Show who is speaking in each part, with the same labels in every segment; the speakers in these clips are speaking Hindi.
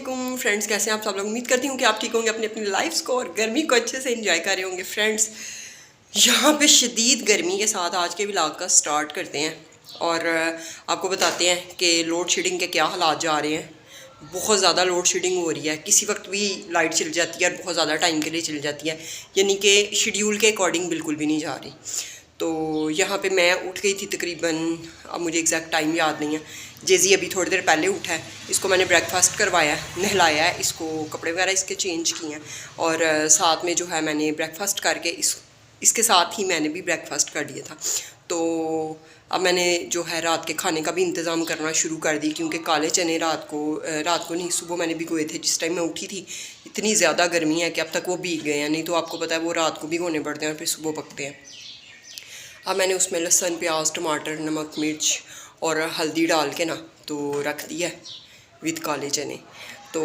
Speaker 1: अस्सलाम फ्रेंड्स, कैसे हैं आप सब लोग। उम्मीद करती हूँ कि आप ठीक होंगे, अपनी अपनी लाइफ को और गर्मी को अच्छे से एंजॉय कर रहे होंगे। फ्रेंड्स, यहाँ पे शदीद गर्मी के साथ आज के व्लॉग का स्टार्ट करते हैं और आपको बताते हैं कि लोड शेडिंग के क्या हालात जा रहे हैं। बहुत ज़्यादा लोड शेडिंग हो रही है, किसी वक्त भी लाइट चल जाती है और बहुत ज़्यादा टाइम के लिए चल जाती है, यानी कि शेड्यूल के अकॉर्डिंग बिल्कुल भी नहीं जा रही। तो यहाँ पे मैं उठ गई थी तकरीबन, अब मुझे एग्जैक्ट टाइम याद नहीं है। जेज़ी अभी थोड़ी देर पहले उठा है, इसको मैंने ब्रेकफास्ट करवाया है, नहलाया है, इसको कपड़े वगैरह इसके चेंज किए हैं और साथ में जो है मैंने ब्रेकफास्ट करके इसके साथ ही मैंने भी ब्रेकफास्ट कर लिया था। तो अब मैंने जो है रात के खाने का भी इंतज़ाम करना शुरू कर दी, क्योंकि काले चने रात को नहीं, सुबह मैंने भिगोए थे। जिस टाइम मैं उठी थी इतनी ज़्यादा गर्मी है कि अब तक वो भीग गए हैं, नहीं तो आपको पता है वो रात को भिगोने पड़ते हैं और फिर सुबह पकते हैं। अब मैंने उसमें लहसुन, प्याज, टमाटर, नमक, मिर्च और हल्दी डाल के ना तो रख दिया है विद काले चने। तो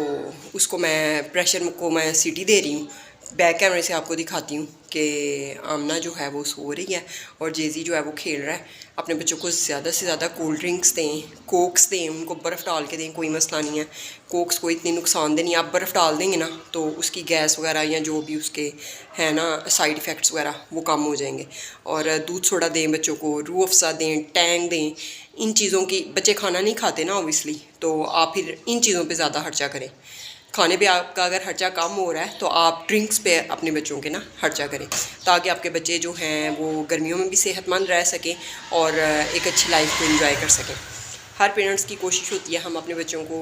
Speaker 1: उसको मैं प्रेशर को मैं सीटी दे रही हूँ। बैक कैमरे से आपको दिखाती हूँ कि आमना जो है वो सो रही है और जेज़ी जो है वो खेल रहा है। अपने बच्चों को ज़्यादा से ज़्यादा कोल्ड ड्रिंक्स दें, कोक्स दें, उनको बर्फ़ डाल के दें, कोई मसला नहीं है। कोक्स को इतनी नुकसान नहीं, आप बर्फ़ डाल देंगे ना तो उसकी गैस वगैरह या जो भी उसके हैं ना साइड इफ़ेक्ट्स वगैरह वो कम हो जाएंगे। और दूध सोडा दें बच्चों को, रूह अफ़ज़ा दें, टैंग दें। इन चीज़ों की बच्चे खाना नहीं खाते ना ऑब्वियसली, तो आप फिर इन चीज़ों पे ज़्यादा खर्चा करें। खाने पे आपका अगर खर्चा कम हो रहा है तो आप ड्रिंक्स पे अपने बच्चों के ना खर्चा करें, ताकि आपके बच्चे जो हैं वो गर्मियों में भी सेहतमंद रह सकें और एक अच्छी लाइफ को एंजॉय कर सकें। हर पेरेंट्स की कोशिश होती है हम अपने बच्चों को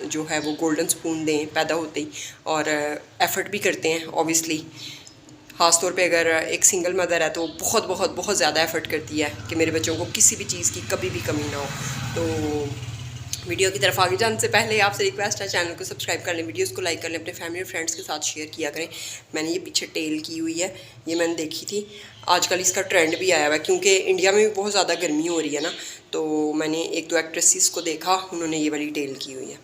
Speaker 1: जो है वो गोल्डन स्पून दें पैदा होते ही, और एफ़र्ट भी करते हैं ऑब्वियसली। ख़ास तौर पे अगर एक सिंगल मदर है तो बहुत बहुत बहुत ज़्यादा एफ़र्ट करती है कि मेरे बच्चों को किसी भी चीज़ की कभी भी कमी ना हो। तो वीडियो की तरफ आगे जाने से पहले आपसे रिक्वेस्ट है, चैनल को सब्सक्राइब कर लें, वीडियोस को लाइक कर लें, अपने फैमिली और फ्रेंड्स के साथ शेयर किया करें। मैंने ये पीछे टेल की हुई है, ये मैंने देखी थी, आजकल इसका ट्रेंड भी आया हुआ है क्योंकि इंडिया में भी बहुत ज़्यादा गर्मी हो रही है ना। तो मैंने एक दो एक्ट्रेसेस को देखा, उन्होंने ये वाली टेल की हुई है।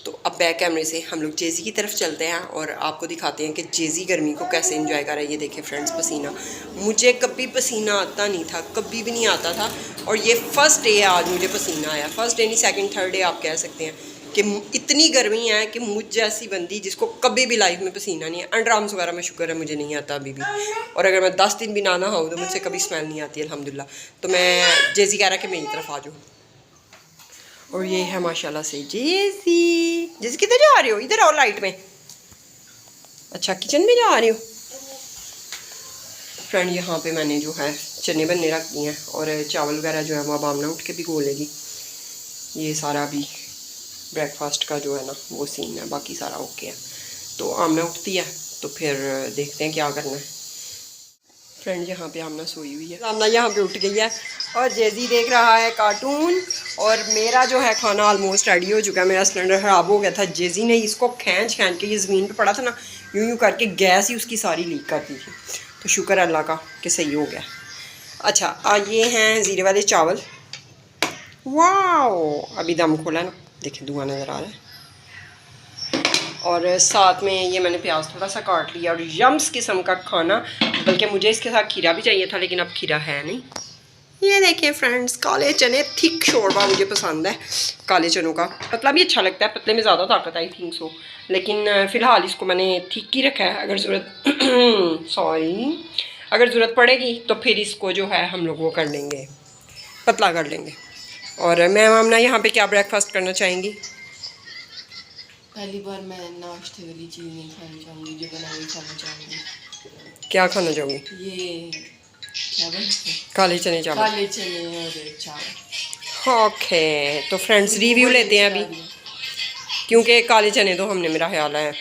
Speaker 1: तो अब बैक कैमरे से हम लोग जेज़ी की तरफ चलते हैं और आपको दिखाते हैं कि जेज़ी गर्मी को कैसे एंजॉय कर रहा है। ये देखें फ्रेंड्स, पसीना, मुझे कभी पसीना आता नहीं था, कभी भी नहीं आता था, और ये फ़र्स्ट डे है आज मुझे पसीना आया। फ़र्स्ट डे नहीं, सेकंड थर्ड डे आप कह सकते हैं कि इतनी गर्मी है कि मुझ जैसी बंदी जिसको कभी भी लाइफ में पसीना नहीं है, अंडर आर्म्स वगैरह में शुक्र है मुझे नहीं आता अभी भी, और अगर मैं 10 दिन भी ना नहाऊं तो मुझसे कभी स्मेल नहीं आती अल्हम्दुलिल्लाह। तो मैं जेज़ी कह रहा कि मेरी तरफ आ जाऊँ, और ये है माशाल्लाह से जेज़ी किधर जा रहे हो? इधर आओ लाइट में। अच्छा, किचन में जा रहे हो? फ्रेंड, यहाँ पे मैंने जो है चने बनने रख दिए हैं और चावल वगैरह जो है वो अब आमना उठ के भिगो लेगी। ये सारा भी ब्रेकफास्ट का जो है ना वो सीन है, बाकी सारा ओके है। तो आमना उठती है तो फिर देखते हैं क्या करना है। फ्रेंड, यहाँ पे आमना सोई हुई है, आमना यहाँ पे उठ गई है और जेज़ी देख रहा है कार्टून, और मेरा जो है खाना ऑलमोस्ट रेडी हो चुका है। मेरा सिलेंडर ख़राब हो गया था, जेज़ी ने इसको खींच के, ये ज़मीन पे पड़ा था ना, यूं करके गैस ही उसकी सारी लीक कर दी थी। तो शुक्र है अल्लाह का कि सही हो गया। अच्छा, ये हैं ज़ीरे वाले चावल। वाह, अभी दम खोला ना, देखें धुआं नज़र आ रहा है। और साथ में ये मैंने प्याज थोड़ा सा काट लिया और यम्स किस्म का खाना, बल्कि मुझे इसके साथ खीरा भी चाहिए था लेकिन अब खीरा है नहीं। ये देखिए फ्रेंड्स, काले चने, थिक शोरबा मुझे पसंद है काले चनों का, पतला भी अच्छा लगता है, पतले में ज़्यादा ताकत आई थिंक सो, लेकिन फ़िलहाल इसको मैंने थिक ही रखा है। अगर ज़रूरत अगर ज़रूरत पड़ेगी तो फिर इसको जो है हम लोग वो कर लेंगे, पतला कर लेंगे। और मैम आमना यहाँ पे क्या ब्रेकफास्ट करना चाहेंगी?
Speaker 2: पहली बार मैं नाश्ते वाली चीज़ नहीं खाना चाहूँगी, जो बना के खाना चाहूँगी।
Speaker 1: क्या खाना चाहूँगी?
Speaker 2: ये क्या बोलते,
Speaker 1: काले चने चावल।
Speaker 2: काले चने और चावल।
Speaker 1: ओके, तो फ्रेंड्स रिव्यू लेते हैं अभी, क्योंकि काले चने तो हमने, मेरा ख्याल है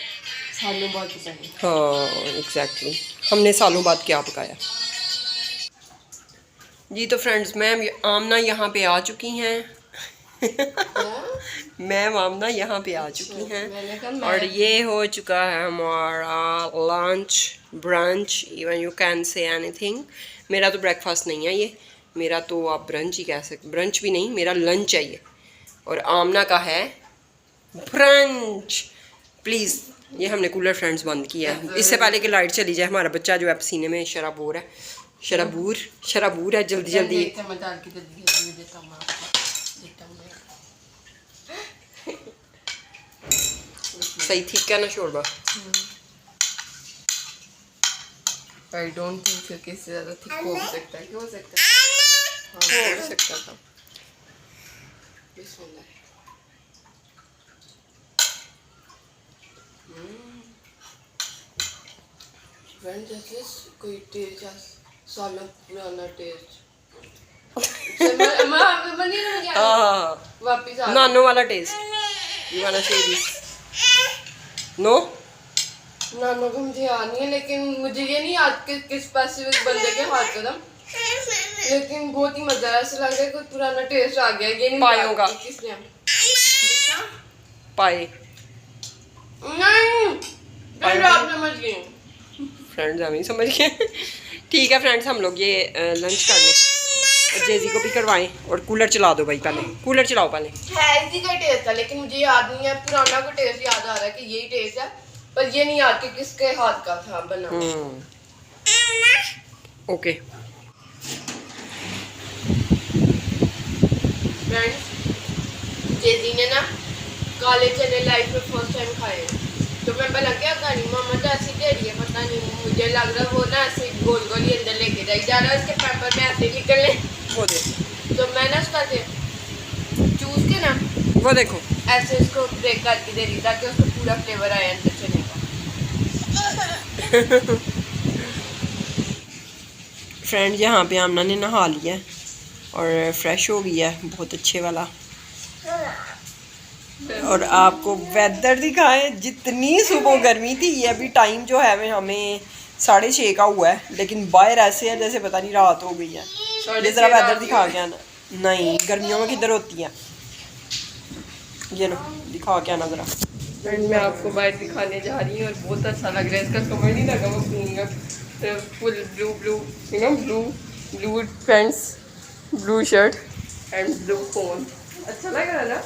Speaker 2: सालों बाद पकाए।
Speaker 1: हाँ एग्जैक्टली, हमने सालों बाद क्या पकाया जी। तो फ्रेंड्स, मैम आमना यहाँ पे आ चुकी हैं मैम आमना यहाँ पे आ चुकी हैं और ये हो चुका है हमारा lunch, brunch, even you can say anything. मेरा तो ब्रेकफास्ट नहीं है ये, मेरा तो आप ब्रंच ही कह सकते, ब्रंच भी नहीं, मेरा लंच है ये, और आमना का है ब्रंच। प्लीज़, ये हमने कूलर फ्रेंड्स बंद किया है इससे पहले कि लाइट चली जाए। हमारा बच्चा जो है पसीने में शराबूर है, शराबूर है, जल्दी जल्दी। सही ठीक है ना शोरबा?
Speaker 2: आई डोंट थिंक कि इससे ज़्यादा थिक हो भी सकता है। क्यों हो सकता है? हाँ, हो सकता था। बिस्मिल्लाह। फ्रेंड जैसे कोई टेस्ट सालों पुराना टेस्ट वापिस आ
Speaker 1: नानो वाला टेस्ट। यू वांट टू से दिस? नो?
Speaker 2: नानो को मुझे याद नहीं है, लेकिन मुझे ये नहीं याद कि किस स्पेसिफिक बंदे के हाथ का था, लेकिन बहुत ही मजा आया। ऐसा लग रहा है कोई पुराना टेस्ट आ गया। ये नहीं
Speaker 1: पायों का
Speaker 2: किसने
Speaker 1: पाए
Speaker 2: नहीं आप समझ गए
Speaker 1: फ्रेंड्स, हम ही समझ गए। ठीक है फ्रेंड्स, हम लोग ये लंच कर लें और जेजी को भी करवाएं और कूलर चला दो भाई। पहले कूलर चलाओ पहले।
Speaker 2: है इसी का टेस्ट था, लेकिन मुझे याद नहीं है। पुराना को टेस्ट याद आ रहा है कि यही टेस्ट है, पर ये नहीं याद कि किसके हाथ का था बना।
Speaker 1: ओके
Speaker 2: फ्रेंड्स, जेजी ने ना काले चने लाइफ में फर्स्ट टाइम खाए, तो मैं पहले क्या करी, मम्मा तो ऐसी दे रही है, पता नहीं, मुझे लग रहा वो ना ऐसे गोल गोल ही अंदर लेके जाई जा रहा है, उसके पेपर में ऐसे निकलने
Speaker 1: वो दे,
Speaker 2: तो मैं ना उसका से चूस के ना
Speaker 1: वो देखो
Speaker 2: ऐसे इसको ब्रेक करके दे रही ताकि उसको पूरा फ्लेवर आए अंदर चने का।
Speaker 1: फ्रेंड्स, यहाँ पे आमना ने नहा लिया है और फ्रेश हो गया है बहुत अच्छे वाला। और आपको वेदर दिखाए, जितनी सुबह गर्मी थी, ये अभी टाइम जो है हमें 6:30 का हुआ है, लेकिन बाहर ऐसे है जैसे पता नहीं रात हो गई है। ये जरा वेदर दिखा के आना। नहीं, गर्मियों में किधर होती है? ये लो दिखा के आना जरा।
Speaker 2: फ्रेंड, मैं आपको बाहर दिखाने जा रही हूँ और बहुत अच्छा लग रहा है। इसका समझ नहीं लगा वो पीऊँगा। Full blue blue you know blue pants, blue shirt and blue phone. अच्छा लग रहा है ना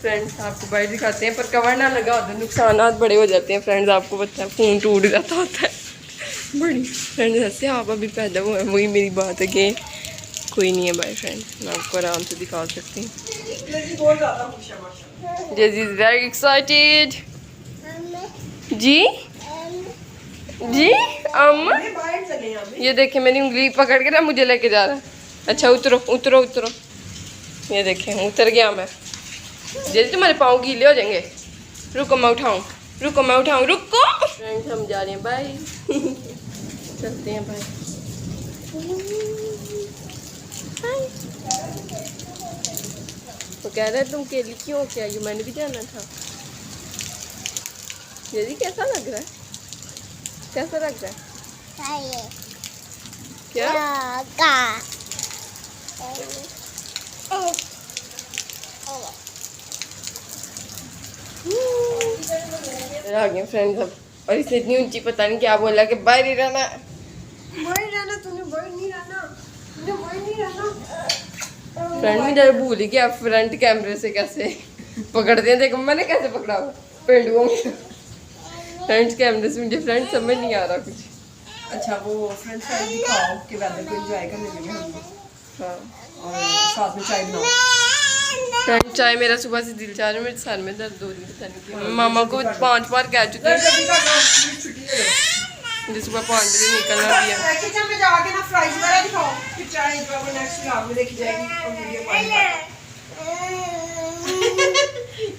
Speaker 2: फ्रेंड्स? आपको बाहर दिखाते हैं, पर कवर ना लगा होता है, नुकसानात बड़े हो जाते हैं फ्रेंड्स। आपको पता है फ़ोन टूट जाता होता है बड़ी। फ्रेंड्स, ऐसे आप अभी पैदा हुए हैं, वही मेरी बात है कि कोई नहीं है बाय फ्रेंड, मैं आपको आराम से दिखा सकती हूँ। जेजी इज वेरी एक्साइटेड। जी जी ये देखिए मेरी उंगली पकड़ के ना मुझे लेके जा रहा है। अच्छा उतरो उतरो उतरो, ये देखें उतर गया मैं। जेजी तुम्हारे पाँव गीले हो जाएंगे। रुको मैं उठाऊँ, रुको मैं उठाऊँ, रुको। फ्रेंड्स, हम जा रहे हैं बाय। चलते हैं बाय। तो कह रहे तुम केली क्यों क्या, ये मैंने भी जाना था। जेजी कैसा लग रहा है? कैसा लग रहा है? क्या आ गए फ्रेंड्स अब, और इसने इतनी ऊंची पता नहीं क्या बोला कि बाहर ही रहना,
Speaker 1: बाहर जाना, तूने बाहर नहीं रहना, तूने बाहर नहीं रहना।
Speaker 2: फ्रेंड मुझे भूल ही गया फ्रंट कैमरे से कैसे पकड़ते हैं। देखो मैंने कैसे पकड़ा हुआ पेंडुओं में। फ्रंट कैमरे से मुझे फ्रेंड समझ नहीं आ रहा कुछ।
Speaker 1: अच्छा, वो फ्रेंड्स का दिखाओ कि वेदर को एंजॉय करने लगे हम लोग।
Speaker 2: हाँ,
Speaker 1: और साथ में चाय बनाओ।
Speaker 2: फ्रेंड चाय मेरा सुबह से दिल चाह रहा है, मेरे सर में दर्द हो रही है, पता नहीं क्यों। मामा को 5 बार कह चुकी हूँ, मुझे सुबह 5 बजे निकलना भी है।
Speaker 1: किचन में जाके ना फ्राइज वगैरह दिखाओ, फिर चाय जो है नेक्स्ट व्लॉग में देखी जाएगी और वीडियो पाएंगे।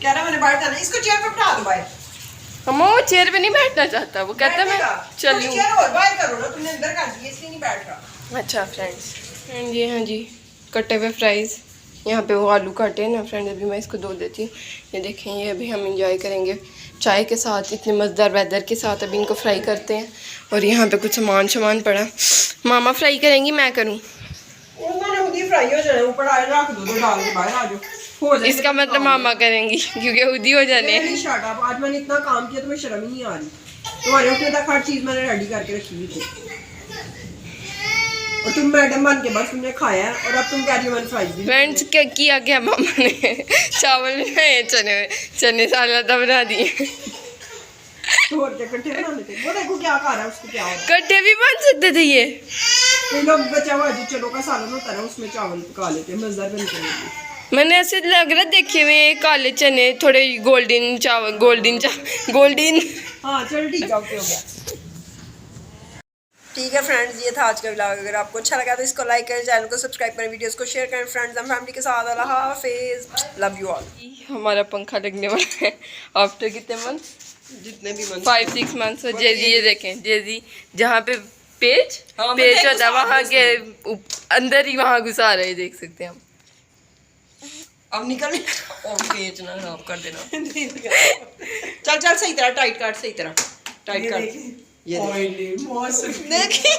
Speaker 1: कह रहा मैंने बाहर जाना, इसको चेयर पे बिठा दो बाहर।
Speaker 2: हम वो चेयर पे नहीं बैठना चाहता, वो कहता मैं चल लूँ।
Speaker 1: चेयर और बाहर करो ना, तुमने अंदर कर दी इसलिए नहीं बैठ रहा।
Speaker 2: अच्छा फ्रेंड्स, जी हाँ जी, कटे हुए फ्राइज़ यहाँ पे वो आलू काटे हैं ना फ्रेंड्स, अभी मैं इसको धो देती हूँ। ये देखें, ये अभी हम इंजॉय करेंगे चाय के साथ, इतने मज़ेदार वेदर के साथ अभी इनको फ्राई करते हैं। और यहाँ पे कुछ सामान पड़ा, मामा फ्राई करेंगी मैं करूँ?
Speaker 1: मैंने खुद ही फ्राई हो जाना, ऊपर आयल रख दो, डाल के बाहर आ जाओ।
Speaker 2: इसका मतलब मामा करेंगी क्योंकि खुद ही हो जाने हैं।
Speaker 1: शट अप, आज मैंने इतना काम किया तुम्हें शर्म ही नहीं आ रही? तुम्हारे उठने तक हर चीज़ मैंने रेडी करके रखी हुई थी और तुम मैडम बन के बस तुमने खाया है और अब तुम कह रही हो मैंने फ्राइज भी।
Speaker 2: फ्रेंड्स, क्या किया क्या मामा ने? चावल बनाए, चने सालादा बना दिए।
Speaker 1: तो और क्या इकट्ठे बना लेते? वो देखो क्या खा रहा है, उसको क्या हो रहा है।
Speaker 2: कट्टे भी बन सकते थे ये।
Speaker 1: कोई लोग बचा हुआ जो चनों का सालन होता है उसमें चावल पका लेते हैं, मजेदार बनते हैं।
Speaker 2: मैंने ऐसे लग रहा देखे हुए काले चने थोड़े गोल्डन चावल गोल्डन।
Speaker 1: हाँ चल ठीक है, ओके हो गया। ठीक है फ्रेंड्स, ये था आज का व्लॉग। अगर आपको अच्छा लगा तो इसको लाइक करें, चैनल को सब्सक्राइब करें, वीडियोस को शेयर करें फ्रेंड्स एंड फैमिली के साथ। अल्लाह हाफिज़, लव यू ऑल।
Speaker 2: हमारा पंखा लगने वाला है आफ्टर कितने मंथ,
Speaker 1: जितने भी मन
Speaker 2: 5-6 मंथ्स। और जेजी ये देखें, जेजी जहाँ पे पेज
Speaker 1: हाँ,
Speaker 2: पेज होता है वहाँ के अंदर ही वहाँ घुसा रहे, देख सकते हैं हम।
Speaker 1: अब निकल और पेज ना खराब कर देना। चल चल सही तरह टाइट काट, सही तरह टाइट काट। ये देखिए